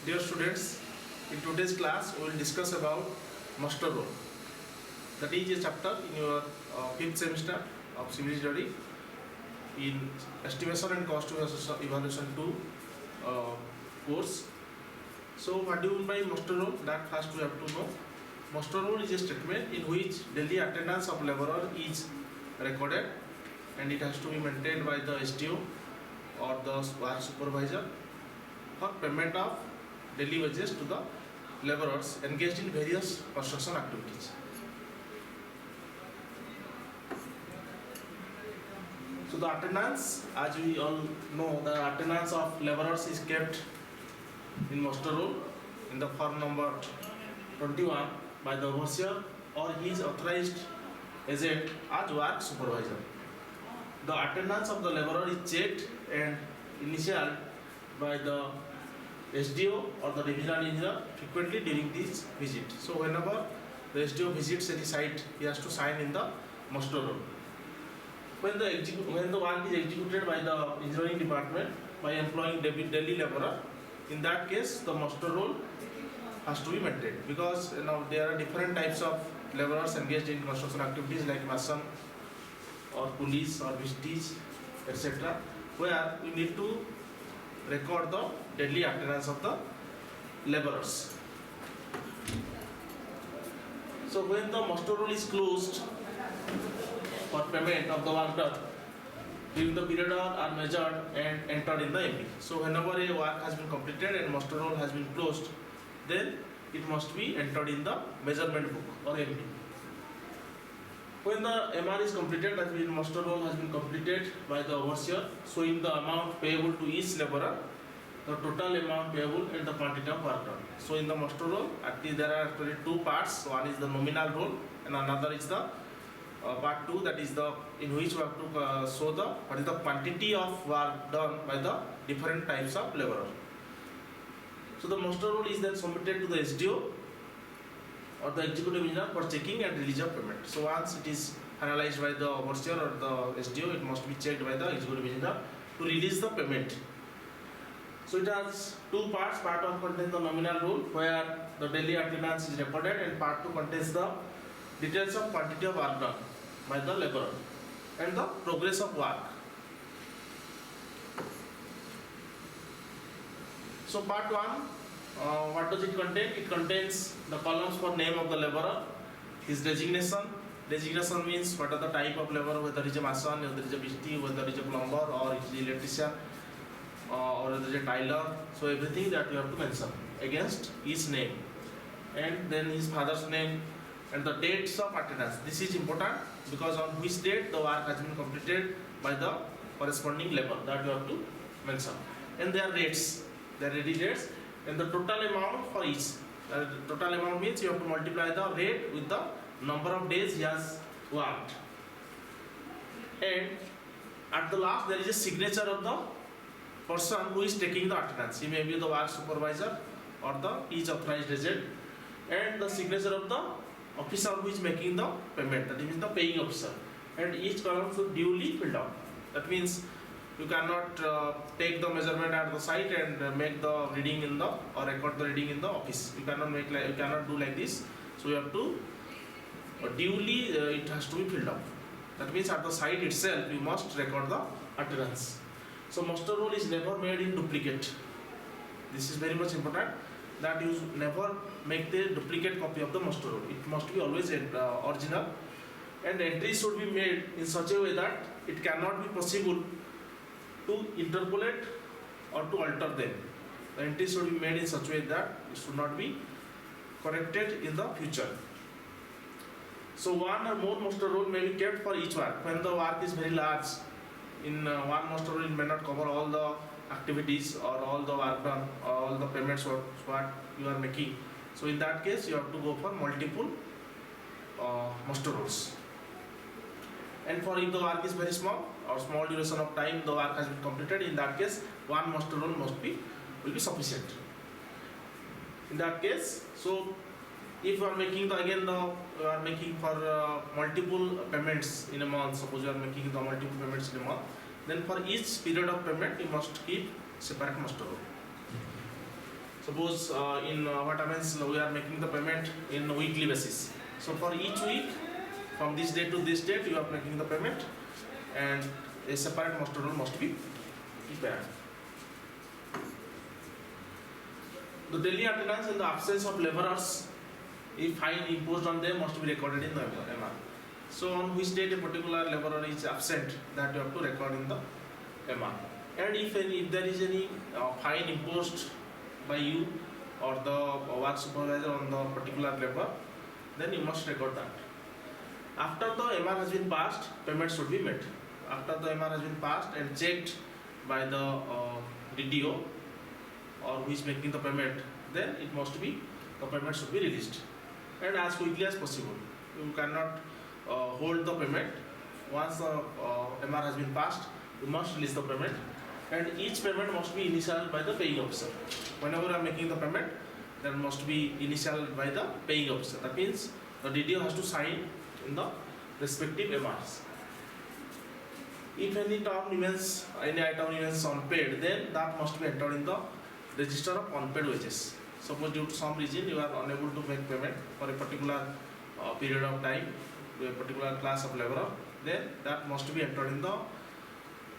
Dear students, in today's class we will discuss about Mustor rule. That is a chapter in your 5th semester of civil engineering in estimation and cost evaluation 2 course. So what do you mean by Mustor rule? That first we have to know. Mustor rule is a statement in which daily attendance of laborer is recorded and it has to be maintained by the SDO or the work supervisor for payment of daily wages to the laborers engaged in various construction activities. So the attendance, as we all know, the attendance of laborers is kept in Mustor rule in the form number 21 by the overseer or his authorized agent as work supervisor. The attendance of the laborer is checked and initialed by the SDO or the divisional engineer frequently during this visit. So whenever the SDO visits any site, he has to sign in the Mustor rule. When the work is executed by the engineering department by employing daily laborer, in that case the Mustor rule has to be maintained, because there are different types of laborers engaged in construction activities like mason or police or vistage, etc., where we need to record the daily attendance of the laborers. So when the Mustor rule is closed for payment of the work done, during the period are measured and entered in the MP. So whenever a work has been completed and Mustor rule has been closed, then it must be entered in the measurement book or MP. When the MR is completed, that means Mustor rule has been completed by the overseer, showing the amount payable to each laborer, the total amount payable and the quantity of work done. So in the Mustor rule, actually there are actually two parts. One is the nominal rule and another is the part 2, that is the in which we have to show the what is the quantity of work done by the different types of laborer. So the Mustor rule is then submitted to the SDO or the executive engineer for checking and release of payment. So once it is analyzed by the overseer or the SDO, it must be checked by the executive engineer to release the payment. So it has two parts. Part 1 contains the nominal rule where the daily attendance is recorded, and part 2 contains the details of quantity of work done by the laborer and the progress of work. So part 1, what does it contain? It contains the columns for name of the laborer, his designation. Designation means what are the type of laborer, whether it is a mason, whether it is a vistage, whether it is a plumber, or it is an electrician, or whether it is a tiler. So everything that you have to mention against each name, and then his father's name and the dates of attendance. This is important because on which date the work has been completed by the corresponding labor, that you have to mention. And their rates, their ready rates, and the total amount for each. Total amount means you have to multiply the rate with the number of days he has worked. And at the last there is a signature of the person who is taking the attendance. He may be the work supervisor or the each authorized agent, and the signature of the officer who is making the payment, that means the paying officer, and each column should duly filled out. That means you cannot take the measurement at the site and make the reading in the or record the reading in the office. You cannot do like this. So you have to duly it has to be filled out. That means at the site itself you must record the attendance. So Mustor rule is never made in duplicate. This is very much important, that you never make the duplicate copy of the Mustor rule. It must be always original, and entries should be made in such a way that it cannot be possible to interpolate or to alter them. The entries should be made in such a way that it should not be corrected in the future. So one or more Mustor rule may be kept for each work. When the work is very large, in one Mustor rule may not cover all the activities or all the work done or all the payments what you are making. So in that case you have to go for multiple Mustor rules. And for if the work is very small or small duration of time the work has been completed, in that case one Mustor rule will be sufficient. In that case, so if you are making making for multiple payments in a month, suppose you are making the multiple payments in a month, then for each period of payment you must keep separate Mustor rule. So Suppose in what happens, we are making the payment in weekly basis. So for each week, from this date to this date, you are making the payment, and a separate muster roll must be prepared. The daily attendance in the absence of laborers, if fine imposed on them, must be recorded in the MR. So on which date a particular laborer is absent, that you have to record in the MR. And if there is any fine imposed by you or the work supervisor on the particular labor, then you must record that. After the MR has been passed, payment should be made. After the MR has been passed and checked by the DDO or who is making the payment, then it must be, the payment should be released, and as quickly as possible. You cannot hold the payment. Once the MR has been passed, you must release the payment, and each payment must be initialed by the paying officer. Whenever you are making the payment, that must be initialed by the paying officer. That means the DDO has to sign in the respective MRs. If any term remains, any item remains unpaid, then that must be entered in the register of unpaid wages. Suppose due to some reason you are unable to make payment for a particular period of time to a particular class of laborer, then that must be entered in the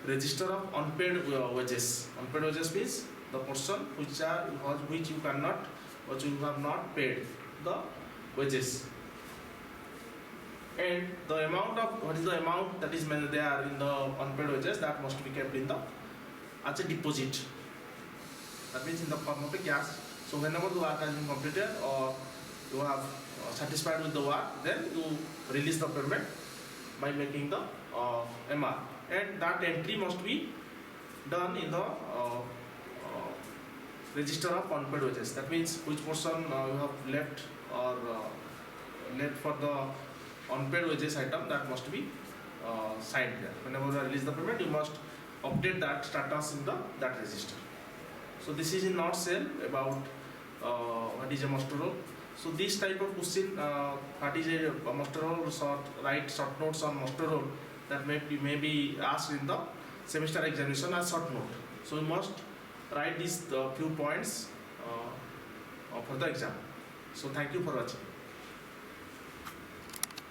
register of unpaid wages. Unpaid wages means the portion which you cannot, which you have not paid the wages. And the amount of, what is the amount that is there in the unpaid wages, that must be kept in the as a deposit. That means in the form of a cash. So whenever the work has been completed or you have satisfied with the work, then you release the payment by making the MR. And that entry must be done in the register of unpaid wages. That means which portion you have left or left for the unpaid wages item, that must be signed there. Whenever you release the payment, you must update that status in that register. So this is in nutshell about what is a muster roll. So this type of question, what is a muster roll, write short notes on muster roll, that may be asked in the semester examination as short note. So you must write these few points for the exam. So thank you for watching.